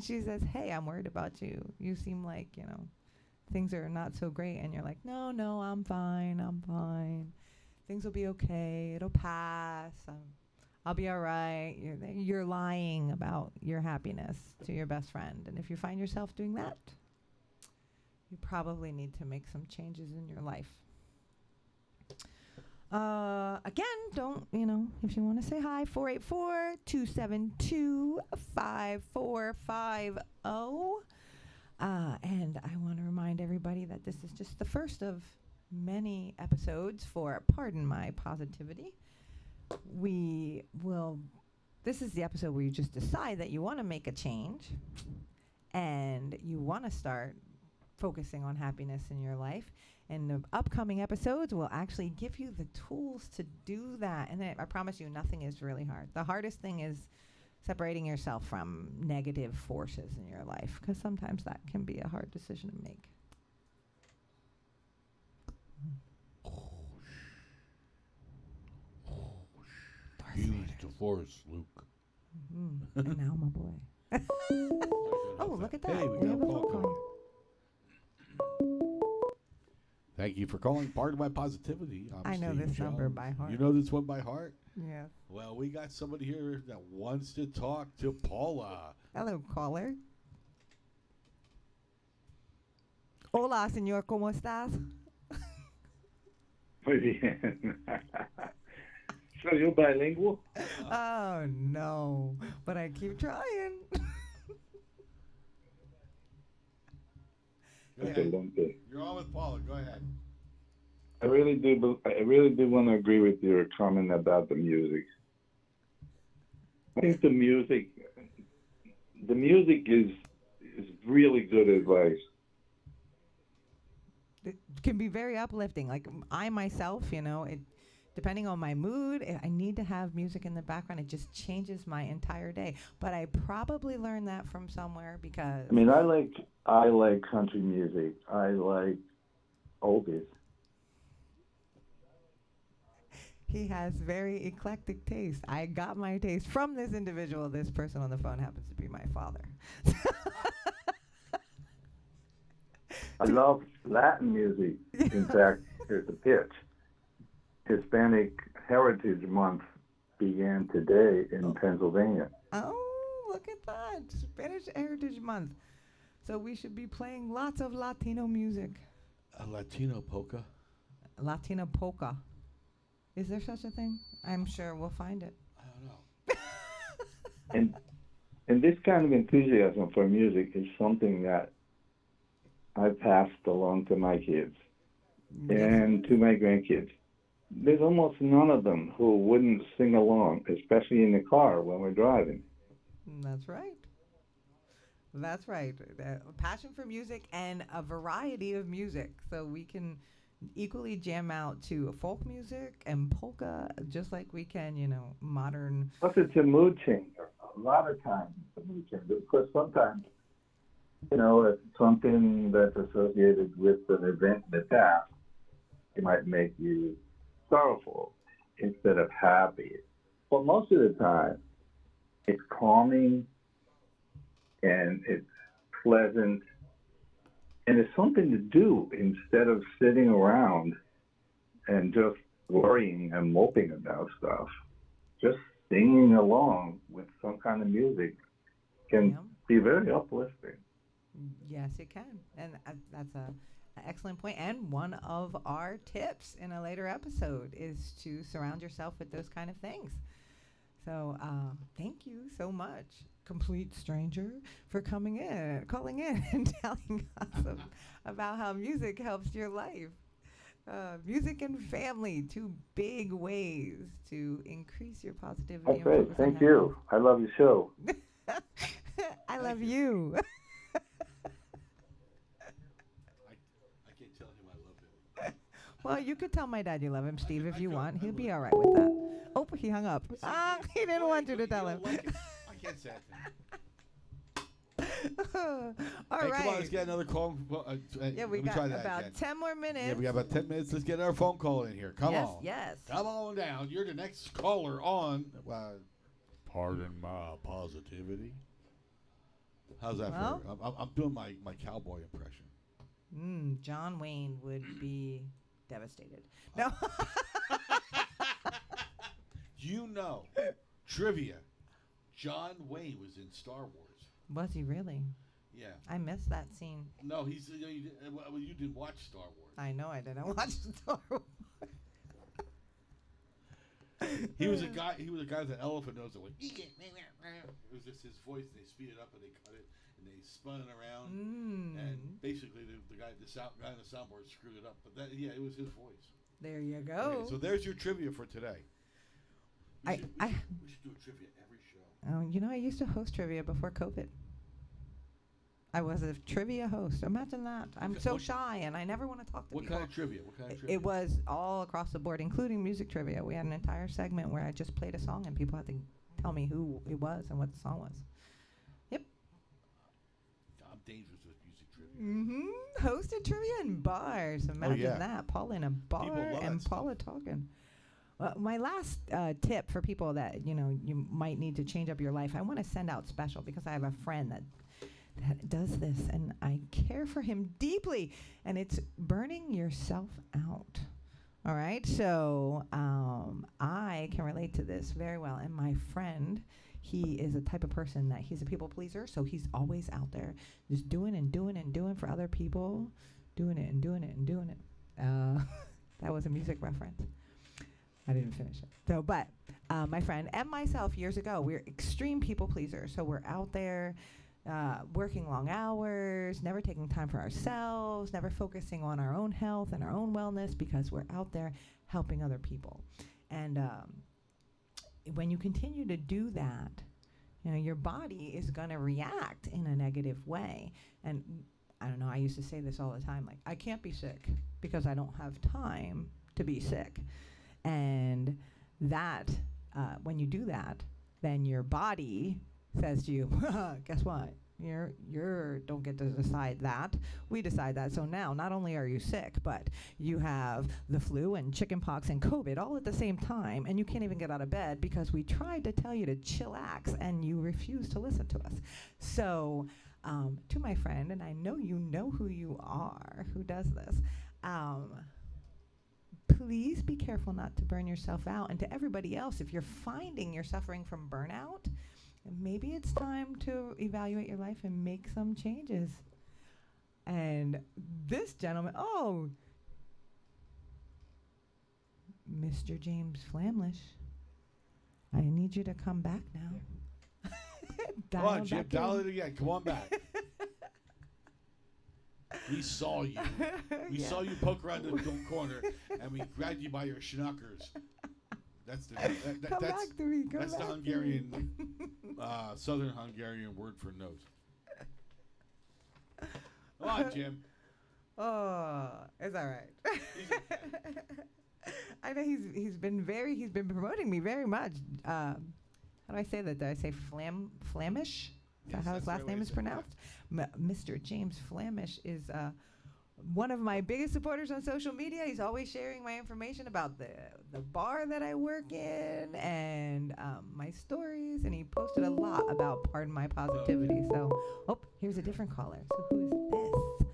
she says, hey, I'm worried about you. You seem like, things are not so great. And you're like, no, I'm fine. Things will be okay. It'll pass. I'll be all right. You're lying about your happiness to your best friend. And if you find yourself doing that, you probably need to make some changes in your life. Again, if you want to say hi, 484-272-5450. And I want to remind everybody that this is just the first of many episodes for Pardon My Positivity. This is the episode where you just decide that you want to make a change and you want to start focusing on happiness in your life. And the upcoming episodes will actually give you the tools to do that. And I promise you, nothing is really hard. The hardest thing is separating yourself from negative forces in your life, because sometimes that can be a hard decision to make. Use the force, Luke. Mm-hmm. And now my boy. Oh, look at that. Hey, we We got have a a call phone coming. call. Thank you for calling Pardon My Positivity. I'm I know Steve this number Jones. by heart. You know this one by heart? Yeah. Well, we got somebody here that wants to talk to Paula. Hello, caller. Hola, señor. ¿Cómo estás? Muy bien. So you're bilingual? Oh, no. But I keep trying. Go ahead. Excelente. You're on with Paula. Go ahead. I really do want to agree with your comment about the music. I think the music is really good advice. It can be very uplifting. Like I myself, depending on my mood, I need to have music in the background. It just changes my entire day. But I probably learned that from somewhere because I mean, I like country music. I like oldies. he has very eclectic taste. I got my taste from this individual. This person on the phone happens to be my father. I love Latin music. In fact, here's the pitch. Hispanic Heritage Month began today in Pennsylvania. Oh, look at that. Spanish Heritage Month. So we should be playing lots of Latino music. A Latino polka. Latino polka. Is there such a thing? I'm sure we'll find it. I don't know. And this kind of enthusiasm for music is something that I passed along to my kids and to my grandkids. There's almost none of them who wouldn't sing along, especially in the car when we're driving. That's right. That's right. Passion for music and a variety of music. So we can equally jam out to folk music and polka, just like we can, modern. Plus, it's a mood changer. A lot of times it's a mood changer. Of course, sometimes, it's something that's associated with an event in the past. It might make you sorrowful instead of happy. But most of the time, it's calming and it's pleasant and it's something to do instead of sitting around and just worrying and moping about stuff. Just singing along with some kind of music can be very uplifting. Yes, it can. And that's an excellent point. And one of our tips in a later episode is to surround yourself with those kind of things. So thank you so much, complete stranger, for calling in and telling us about how music helps your life. Music and family, two big ways to increase your positivity. That's and great. focus on Thank you. I love your show. I love you. I can't tell him I love him. Well, you could tell my dad you love him, Steve, if you want. He'll be all right with that. Oh, he hung up. He didn't want you to tell him. Like I can't say that. All Hey, right. come on, let's get another call. Yeah, we let me got try that about again. 10 more minutes. Yeah, we got about 10 minutes. Let's get our phone call in here. Come yes, on. Yes. Come on down. You're the next caller on. Pardon my positivity. How's that Well, for? I'm doing my cowboy impression. John Wayne would be devastated. No. You know, trivia. John Wayne was in Star Wars. Was he really? Yeah. I missed that scene. No, he's. You didn't watch Star Wars. I know I didn't watch Star Wars. He was a guy. He was a guy with an elephant nose that went. It was just his voice. They speed it up and they cut it and they spun it around. And basically, the guy in the soundboard screwed it up. But it was his voice. There you go. Okay, so there's your trivia for today. We should do a trivia every show. I used to host trivia before COVID. I was a trivia host. Imagine that. I'm so shy and I never want to talk to people. What kind of trivia? It was all across the board, including music trivia. We had an entire segment where I just played a song and people had to tell me who it was and what the song was. Yep. I'm dangerous with music trivia. Hosted trivia in bars. Imagine that. Paula in a bar and Paula talking. Well, my last tip for people that, you might need to change up your life, I want to send out special because I have a friend that does this and I care for him deeply, and it's burning yourself out. All right, so I can relate to this very well, and my friend, he is a type of person that he's a people pleaser, so he's always out there just doing and doing and doing for other people, doing it and doing it and doing it. That was a music reference. I didn't finish it. So, but my friend and myself years ago, we're extreme people pleasers, so we're out there working long hours, never taking time for ourselves, never focusing on our own health and our own wellness because we're out there helping other people. And when you continue to do that, your body is going to react in a negative way. And I don't know, I used to say this all the time, like, I can't be sick because I don't have time to be sick. And that, when you do that, then your body says to you, guess what? You don't get to decide that. We decide that. So now, not only are you sick, but you have the flu and chickenpox and COVID all at the same time, and you can't even get out of bed because we tried to tell you to chillax, and you refuse to listen to us. So, to my friend, and I know you know who you are, who does this, please be careful not to burn yourself out. And to everybody else, if you're finding you're suffering from burnout, maybe it's time to evaluate your life and make some changes. And this gentleman, Mr. James Flamlish, I need you to come back now. Come on, Jim, dial it again. Come on back. We saw you. We saw you poke around the corner, and we grabbed you by your schnuckers. That's the that's the Hungarian, Southern Hungarian word for nose. Come on, Jim. Oh, it's all right. I know he's been promoting me very much. How do I say that? Did I say Flamish? Is that how his last name is pronounced? Mr. James Flamish is one of my biggest supporters on social media. He's always sharing my information about the bar that I work in and my stories, and he posted a lot about Pardon My Positivity. So, here's a different caller. So who is this?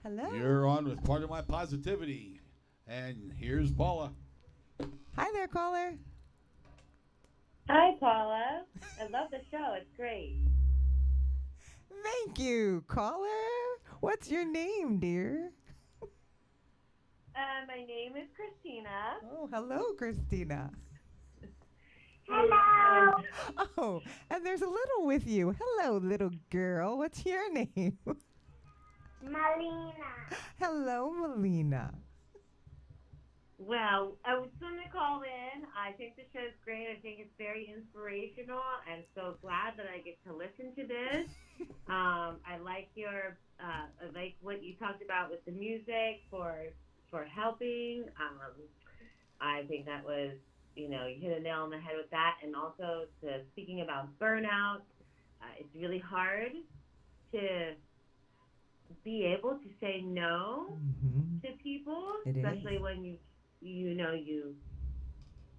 Hello? You're on with Pardon My Positivity, and here's Paula. Hi there, caller. Hi, Paula. I love the show. It's great. Thank you, caller. What's your name, dear? My name is Christina. Oh, hello, Christina. Hello. Oh, and there's a little with you. Hello, little girl. What's your name? Melina. Hello, Melina. Well, I was going to call in. I think the show's great. I think it's very inspirational. I'm so glad that I get to listen to this. I like I like what you talked about with the music for helping. I think that was, you hit a nail on the head with that. And also speaking about burnout, it's really hard to be able to say no to people, It especially is. when you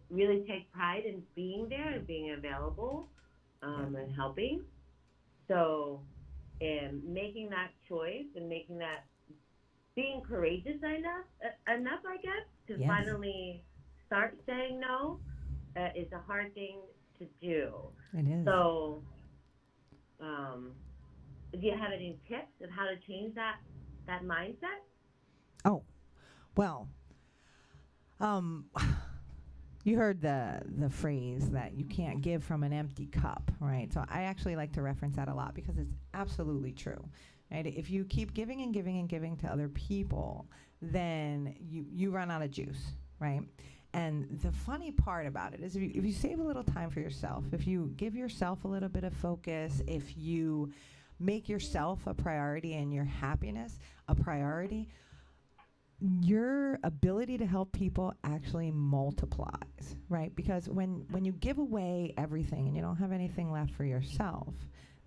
really take pride in being there and being available, and helping. So, and making that choice and being courageous enough, I guess, to Yes. finally start saying no is a hard thing to do. It is. So, do you have any tips of how to change that mindset? Oh, well, um, you heard the phrase that you can't give from an empty cup, right? So I actually like to reference that a lot because it's absolutely true. Right? If you keep giving and giving and giving to other people, then you run out of juice, right? And the funny part about it is if you save a little time for yourself, if you give yourself a little bit of focus, if you make yourself a priority and your happiness a priority, your ability to help people actually multiplies, right? Because when you give away everything and you don't have anything left for yourself,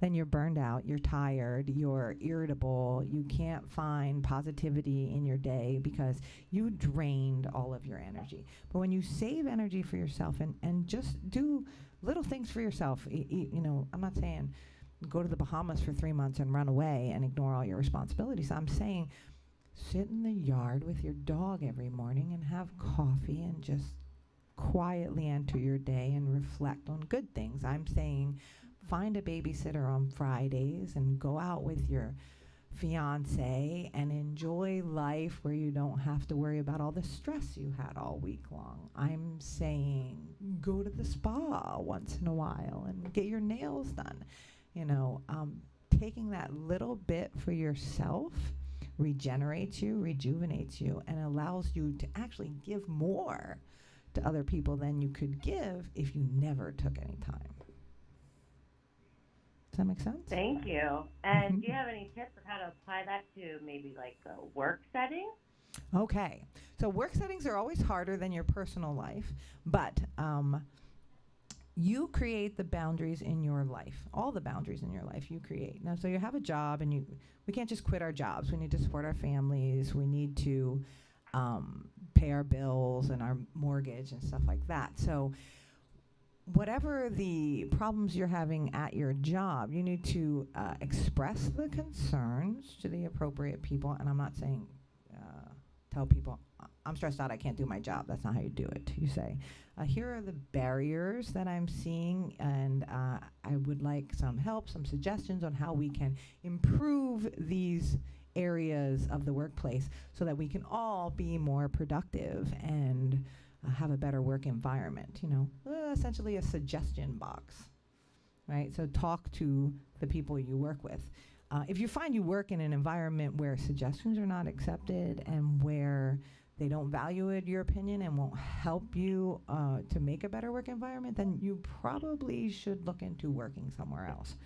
then you're burned out, you're tired, you're irritable, you can't find positivity in your day because you drained all of your energy. But when you save energy for yourself and just do little things for yourself, I'm not saying go to the Bahamas for 3 months and run away and ignore all your responsibilities. I'm saying sit in the yard with your dog every morning and have coffee and just quietly enter your day and reflect on good things. I'm saying find a babysitter on Fridays and go out with your fiance and enjoy life where you don't have to worry about all the stress you had all week long. I'm saying go to the spa once in a while and get your nails done. Taking that little bit for yourself regenerates you, rejuvenates you, and allows you to actually give more to other people than you could give if you never took any time. Does that make sense? Thank you. And do you have any tips on how to apply that to maybe like a work setting? Okay. So work settings are always harder than your personal life, but you create the boundaries in your life. All the boundaries in your life you create. Now, so you have a job, and we can't just quit our jobs. We need to support our families. We need to pay our bills and our mortgage and stuff like that. So whatever the problems you're having at your job, you need to express the concerns to the appropriate people. And I'm not saying tell people, I'm stressed out, I can't do my job. That's not how you do it. You say, here are the barriers that I'm seeing, and I would like some help, some suggestions on how we can improve these areas of the workplace so that we can all be more productive and have a better work environment. Essentially a suggestion box, right? So talk to the people you work with. If you find you work in an environment where suggestions are not accepted and where they don't value your opinion and won't help you to make a better work environment, then you probably should look into working somewhere else.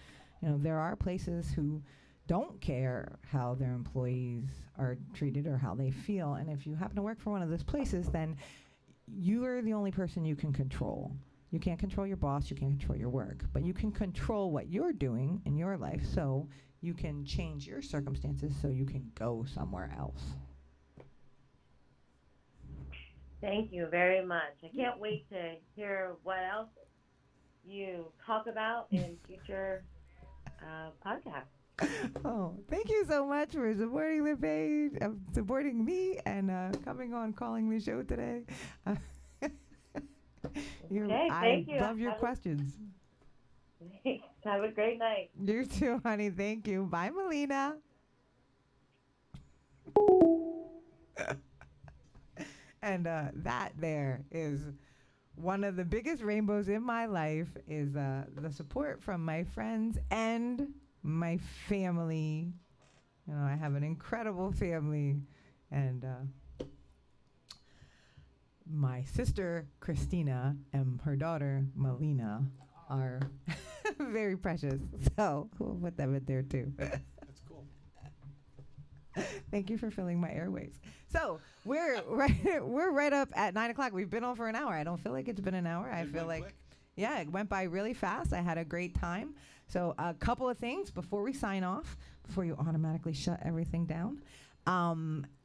There are places who don't care how their employees are treated or how they feel. And if you happen to work for one of those places, then you are the only person you can control. You can't control your boss, you can't control your work, but you can control what you're doing in your life so you can change your circumstances so you can go somewhere else. Thank you very much. I can't wait to hear what else you talk about in future podcasts. Oh, thank you so much for supporting the page, supporting me, and coming on, calling the show today. Thank you. Love your questions. Have a great night. You too, honey. Thank you. Bye, Melina. And that there is one of the biggest rainbows in my life is the support from my friends and my family. You know, I have an incredible family, and my sister Christina and her daughter Melina are very precious. So we'll put them in there too. That's cool. Thank you for filling my airways. So we're right up at 9:00. We've been on for an hour. I don't feel like it's been an hour. I feel like, yeah, it went by really fast. I had a great time. So a couple of things before we sign off, before you automatically shut everything down.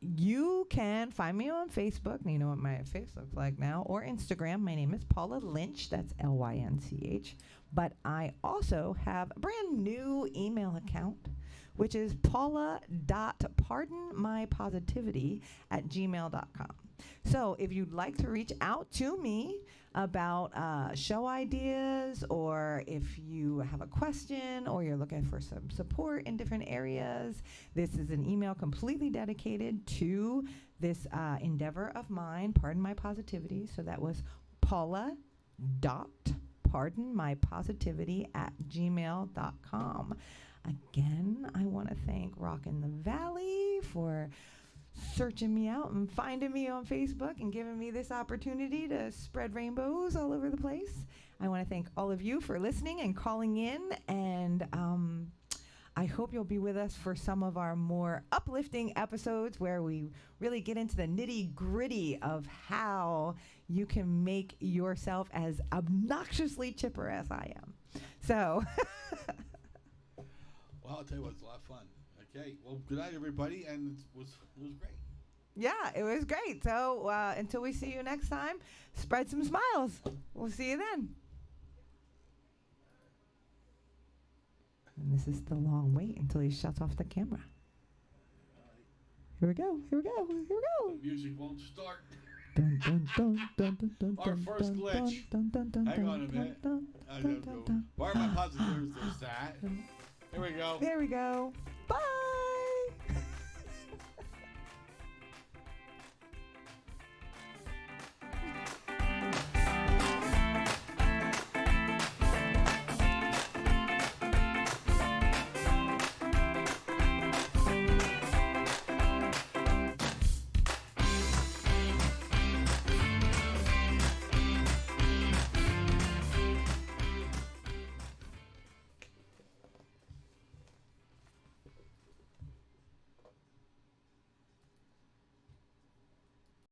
You can find me on Facebook. You know what my face looks like now, or Instagram. My name is Paula Lynch. That's Lynch. But I also have a brand new email account, which is paula.pardonmypositivity@gmail.com. So if you'd like to reach out to me about show ideas, or if you have a question, or you're looking for some support in different areas, this is an email completely dedicated to this endeavor of mine, Pardon My Positivity. So that was paula.pardonmypositivity@gmail.com. Again, I want to thank Rockin' the Valley for searching me out and finding me on Facebook and giving me this opportunity to spread rainbows all over the place. I want to thank all of you for listening and calling in, and I hope you'll be with us for some of our more uplifting episodes where we really get into the nitty-gritty of how you can make yourself as obnoxiously chipper as I am. So Well, I'll tell you what, it's a lot of fun. Okay, well, good night, everybody, and it was great. yeah, it was great. So until we see you next time, spread some smiles. We'll see you then. And this is the long wait until he shuts off the camera. Here we go. Here we go. Here we go. The music won't start. Dun, dun, dun, dun, dun, dun, Our first dun, glitch. dun, dun, dun, Hang on a dun, minute. dun, I dun, don't dun, know. dun. Why are my positives? There's that. Here we go. There we go. Bye.